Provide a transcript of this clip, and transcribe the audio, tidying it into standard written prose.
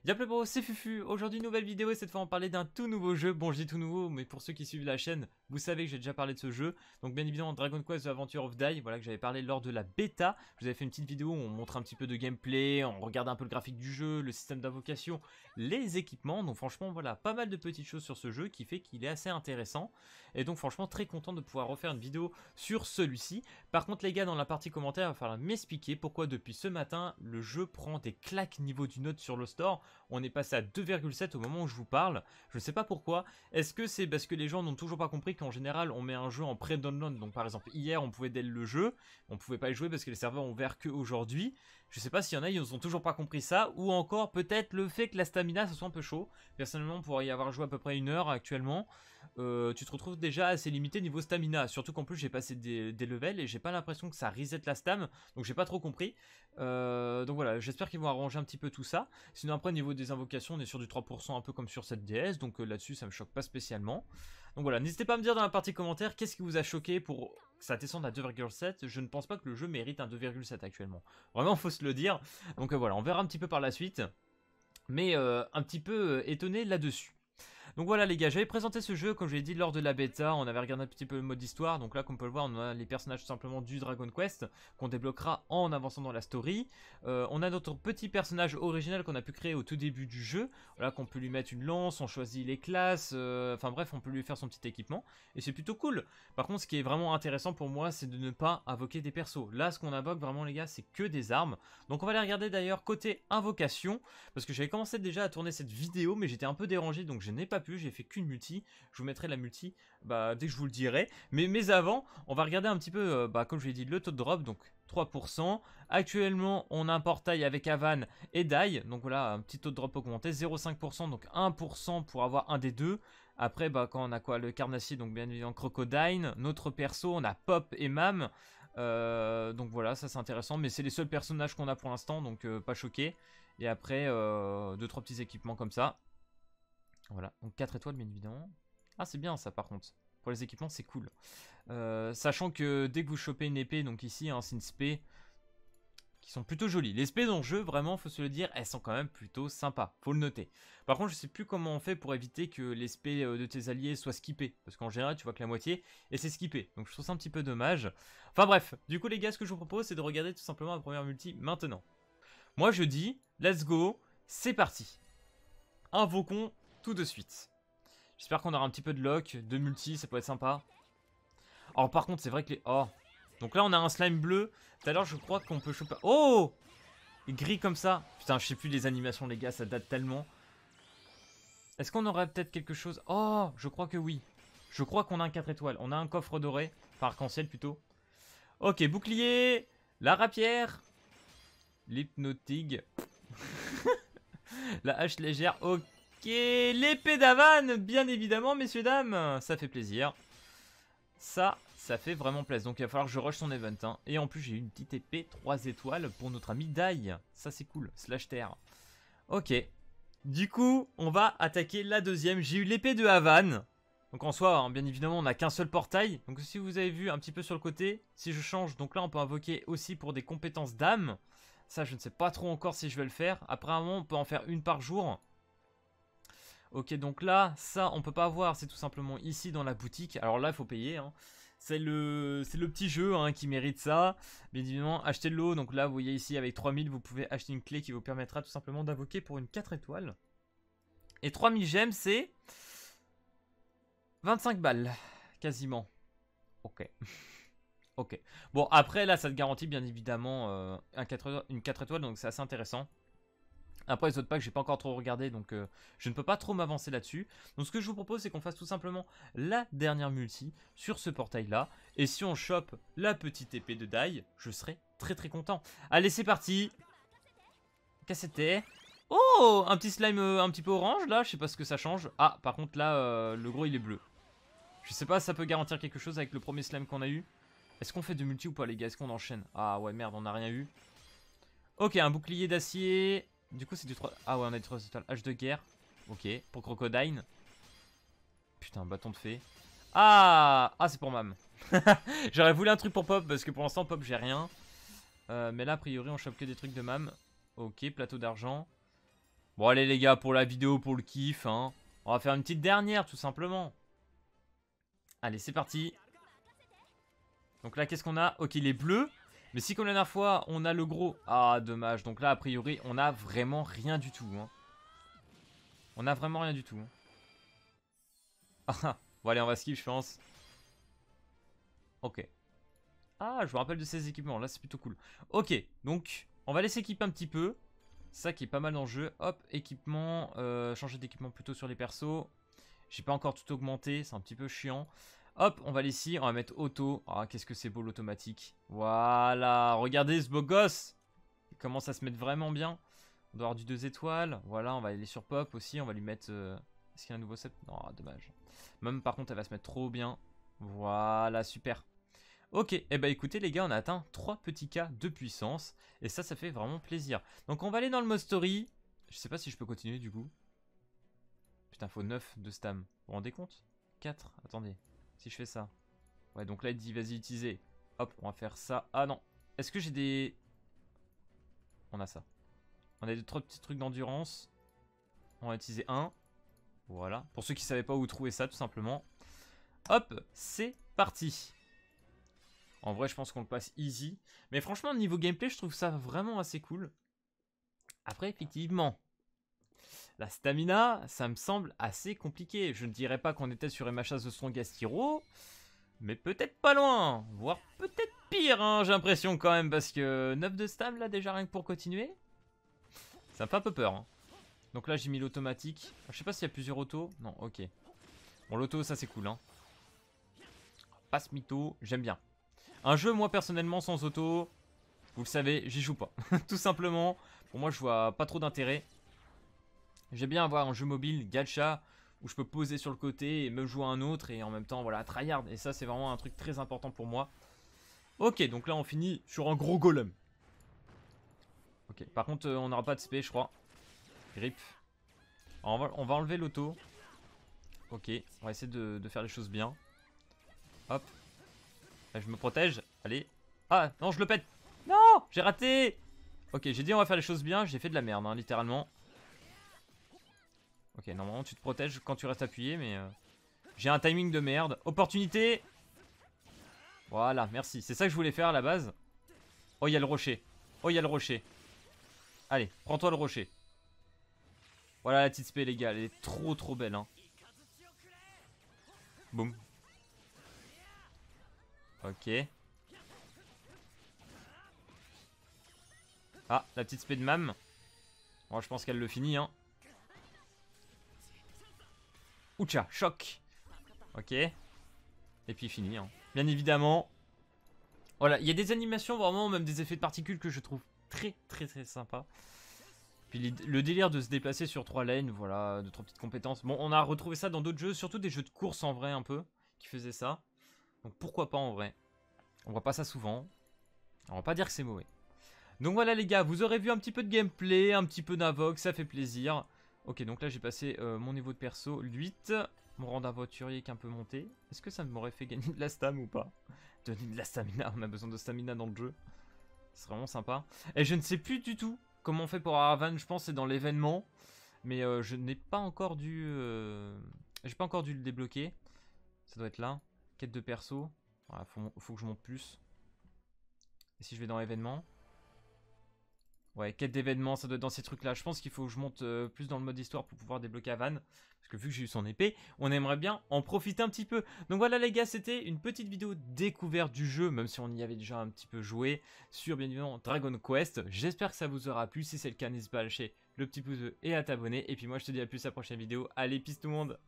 Y'a plus beau, c'est Fufu. Aujourd'hui, nouvelle vidéo et cette fois on parlait d'un tout nouveau jeu. Bon, je dis tout nouveau, mais pour ceux qui suivent la chaîne, vous savez que j'ai déjà parlé de ce jeu. Donc bien évidemment Dragon Quest The Adventure of Dai, voilà que j'avais parlé lors de la bêta. Je vous avais fait une petite vidéo où on montre un petit peu de gameplay, on regarde un peu le graphique du jeu, le système d'invocation, les équipements. Donc franchement voilà, pas mal de petites choses sur ce jeu qui fait qu'il est assez intéressant. Et donc franchement très content de pouvoir refaire une vidéo sur celui-ci. Par contre les gars, dans la partie commentaire, il va falloir m'expliquer pourquoi depuis ce matin, le jeu prend des claques niveau du note sur le store. On est passé à 2,7 au moment où je vous parle. Je ne sais pas pourquoi. Est-ce que c'est parce que les gens n'ont toujours pas compris qu'en général on met un jeu en pré-download? Donc par exemple hier on pouvait dès le jeu, on pouvait pas y jouer parce que les serveurs ont ouvert que aujourd'hui. Je sais pas s'il y en a, ils n'ont toujours pas compris ça. Ou encore peut-être le fait que la stamina ça soit un peu chaud. Personnellement pour y avoir joué à peu près 1 heure actuellement, tu te retrouves déjà assez limité niveau stamina. Surtout qu'en plus j'ai passé des levels et j'ai pas l'impression que ça reset la stam. Donc j'ai pas trop compris. Donc voilà, j'espère qu'ils vont arranger un petit peu tout ça. Sinon après niveau des invocations on est sur du 3% un peu comme sur cette DS. Donc là-dessus ça me choque pas spécialement. Donc voilà, n'hésitez pas à me dire dans la partie commentaire qu'est-ce qui vous a choqué pour que ça descende à 2,7. Je ne pense pas que le jeu mérite un 2,7 actuellement. Vraiment faut se le dire. Donc voilà, on verra un petit peu par la suite. Mais un petit peu étonné là-dessus. Donc voilà les gars, j'avais présenté ce jeu comme je l'ai dit lors de la bêta, on avait regardé un petit peu le mode histoire, donc là comme on peut le voir on a les personnages tout simplement du Dragon Quest qu'on débloquera en avançant dans la story. On a notre petit personnage original qu'on a pu créer au tout début du jeu, voilà qu'on peut lui mettre une lance, on choisit les classes, enfin bref on peut lui faire son petit équipement et c'est plutôt cool. Par contre ce qui est vraiment intéressant pour moi c'est de ne pas invoquer des persos. Là ce qu'on invoque vraiment les gars c'est que des armes, donc on va aller regarder d'ailleurs côté invocation, parce que j'avais commencé déjà à tourner cette vidéo mais j'étais un peu dérangé donc je n'ai pas pu, j'ai fait qu'une multi, je vous mettrai la multi dès que je vous le dirai, mais avant on va regarder un petit peu comme je l'ai dit le taux de drop, donc 3%, actuellement on a un portail avec Avan et Dai, donc voilà un petit taux de drop augmenté, 0,5% donc 1% pour avoir un des deux. Après quand on a quoi, le carnassier, donc bien évidemment Crocodile, notre perso on a Pop et Mam, donc voilà ça c'est intéressant, mais c'est les seuls personnages qu'on a pour l'instant donc pas choqué. Et après 2-3 petits équipements comme ça. Voilà, donc 4 étoiles bien évidemment. Ah c'est bien ça par contre. Pour les équipements c'est cool. Sachant que dès que vous chopez une épée, donc ici hein, c'est une spé qui sont plutôt jolies. Les spés dans le jeu, vraiment faut se le dire, elles sont quand même plutôt sympas. Faut le noter. Par contre je sais plus comment on fait pour éviter que les spés de tes alliés soient skippés. Parce qu'en général tu vois que la moitié et c'est skippé. Donc je trouve ça un petit peu dommage. Enfin bref, du coup les gars ce que je vous propose c'est de regarder tout simplement la première multi maintenant. Moi je dis, let's go, c'est parti. Invoquons tout de suite. J'espère qu'on aura un petit peu de luck, de multi, ça peut être sympa. Alors par contre c'est vrai que les... Oh. Donc là on a un slime bleu. Tout à l'heure je crois qu'on peut choper... Oh, gris comme ça. Putain je sais plus les animations les gars, ça date tellement. Est-ce qu'on aurait peut-être quelque chose... Oh, je crois que oui. Je crois qu'on a un 4 étoiles. On a un coffre doré. Enfin arc-en-ciel plutôt. Ok, bouclier. La rapière. L'hypnotique. La hache légère. Ok. L'épée d'Avan, bien évidemment, messieurs, dames. Ça fait plaisir. Ça fait vraiment plaisir. Donc il va falloir que je rush son event. Hein. Et en plus, j'ai une petite épée 3 étoiles pour notre ami Dai. Ça, c'est cool. Slash terre. Ok. Du coup, on va attaquer la deuxième. J'ai eu l'épée de Avan. Donc en soi, hein, bien évidemment, on n'a qu'un seul portail. Donc si vous avez vu un petit peu sur le côté, si je change, donc là, on peut invoquer aussi pour des compétences d'âme. Ça, je ne sais pas trop encore si je vais le faire. Après un moment, on peut en faire une par jour. Ok, donc là, ça, on peut pas avoir, c'est tout simplement ici dans la boutique. Alors là, il faut payer, hein. C'est le petit jeu hein, qui mérite ça. Bien évidemment, acheter de l'eau. Donc là, vous voyez ici, avec 3000, vous pouvez acheter une clé qui vous permettra tout simplement d'invoquer pour une 4 étoiles. Et 3000 gemmes, c'est 25 balles, quasiment. Ok. Ok. Bon, après, là, ça te garantit bien évidemment une 4 étoiles, donc c'est assez intéressant. Après les autres packs j'ai pas encore trop regardé donc je ne peux pas trop m'avancer là-dessus. Donc ce que je vous propose c'est qu'on fasse tout simplement la dernière multi sur ce portail là. Et si on chope la petite épée de Dai, je serai très très content. Allez c'est parti. Qu'est-ce que c'était? Oh, un petit slime un petit peu orange là, je sais pas ce que ça change. Ah par contre là le gros il est bleu. Je sais pas si ça peut garantir quelque chose avec le premier slime qu'on a eu. Est-ce qu'on fait de multi ou pas les gars? Est-ce qu'on enchaîne? Ah ouais merde on a rien eu. Ok un bouclier d'acier. Du coup c'est du 3... Ah ouais on a du 3 étoiles. Hache de guerre. Ok. Pour Crocodile. Putain bâton de fée. Ah c'est pour Mam. J'aurais voulu un truc pour Pop parce que pour l'instant Pop j'ai rien. Mais là a priori on chope que des trucs de Mam. Ok plateau d'argent. Bon allez les gars, pour la vidéo, pour le kiff, hein, on va faire une petite dernière tout simplement. Allez, c'est parti. Donc là, qu'est-ce qu'on a? Ok, il est bleu. Mais si comme la dernière fois, on a le gros... Ah, dommage. Donc là, a priori, on a vraiment rien du tout. Hein. On a vraiment rien du tout. Ah, bon allez, on va skip, je pense. Ok. Ah, je me rappelle de ces équipements. Là, c'est plutôt cool. Ok, donc, on va laisser équiper un petit peu. Ça qui est pas mal dans le jeu. Hop, équipement. Changer d'équipement plutôt sur les persos. J'ai pas encore tout augmenté. C'est un petit peu chiant. Hop, on va aller ici. On va mettre auto. Ah, qu'est-ce que c'est beau l'automatique. Voilà. Regardez ce beau gosse. Il commence à se mettre vraiment bien. On doit avoir du 2 étoiles. Voilà, on va aller sur pop aussi. On va lui mettre... Est-ce qu'il y a un nouveau set? Non, dommage. Même par contre, elle va se mettre trop bien. Voilà, super. Ok, et bah écoutez les gars, on a atteint 3 petits cas de puissance. Et ça fait vraiment plaisir. Donc on va aller dans le mode story. Je sais pas si je peux continuer du coup. Putain, faut 9 de stam. Vous vous rendez compte? 4, attendez. Si je fais ça. Ouais, donc là il dit vas-y utiliser. Hop, on va faire ça. Ah non. Est-ce que j'ai des... On a ça. On a 3 petits trucs d'endurance. On va utiliser un. Voilà. Pour ceux qui savaient pas où trouver ça tout simplement. Hop, c'est parti. En vrai, je pense qu'on le passe easy. Mais franchement, niveau gameplay, je trouve ça vraiment assez cool. Après, effectivement, la stamina, ça me semble assez compliqué. Je ne dirais pas qu'on était sur MHA The Strongest Hero, mais peut-être pas loin. Voire peut-être pire, hein, j'ai l'impression quand même. Parce que 9 de stam, là, déjà rien que pour continuer, ça me fait un peu peur. Hein. Donc là, j'ai mis l'automatique. Je sais pas s'il y a plusieurs autos. Non, ok. Bon, l'auto, ça c'est cool. Hein. Passe mytho, j'aime bien. Un jeu, moi personnellement, sans auto, vous le savez, j'y joue pas. Tout simplement, pour moi, je vois pas trop d'intérêt. J'aime bien avoir un jeu mobile, gacha, où je peux poser sur le côté et me jouer à un autre et en même temps, voilà, tryhard. Et ça, c'est vraiment un truc très important pour moi. Ok, donc là, on finit sur un gros golem. Ok, par contre, on n'aura pas de SP, je crois. Grip. Alors, on va enlever l'auto. Ok, on va essayer de faire les choses bien. Hop. Là, je me protège. Allez. Ah, non, je le pète. Non, j'ai raté. Ok, j'ai dit on va faire les choses bien. J'ai fait de la merde, hein, littéralement. Ok, normalement, tu te protèges quand tu restes appuyé, mais... j'ai un timing de merde. Opportunité. Voilà, merci. C'est ça que je voulais faire à la base. Oh, il y a le rocher. Oh, il y a le rocher. Allez, prends-toi le rocher. Voilà la petite spé, les gars. Elle est trop, trop belle, hein. Boum. Ok. Ah, la petite spé de Mam. Bon, je pense qu'elle le finit, hein. Oucha, choc. Ok. Et puis fini, hein. Bien évidemment. Voilà, il y a des animations vraiment, même des effets de particules que je trouve très, très, très sympa. Puis le délire de se déplacer sur 3 lanes, voilà, de 3 petites compétences. Bon, on a retrouvé ça dans d'autres jeux, surtout des jeux de course en vrai un peu, qui faisaient ça. Donc pourquoi pas en vrai. On voit pas ça souvent. On va pas dire que c'est mauvais. Donc voilà les gars, vous aurez vu un petit peu de gameplay, un petit peu d'Invoque, ça fait plaisir. Ok, donc là j'ai passé mon niveau de perso, 8. Mon rang d'aventurier qui est un peu monté. Est-ce que ça m'aurait fait gagner de la stam ou pas? Donner de la stamina, on a besoin de stamina dans le jeu. C'est vraiment sympa. Et je ne sais plus du tout comment on fait pour Aravan, je pense que c'est dans l'événement. Mais je n'ai pas encore dû... j'ai pas encore dû le débloquer. Ça doit être là. Quête de perso. Voilà, faut que je monte plus. Et si je vais dans l'événement? Ouais, quête d'événement, ça doit être dans ces trucs-là. Je pense qu'il faut que je monte plus dans le mode histoire pour pouvoir débloquer Avan. Parce que vu que j'ai eu son épée, on aimerait bien en profiter un petit peu. Donc voilà les gars, c'était une petite vidéo découverte du jeu, même si on y avait déjà un petit peu joué, sur bien évidemment Dragon Quest. J'espère que ça vous aura plu. Si c'est le cas, n'hésitez pas à lâcher le petit pouce bleu et à t'abonner. Et puis moi, je te dis à plus à la prochaine vidéo. Allez, peace tout le monde!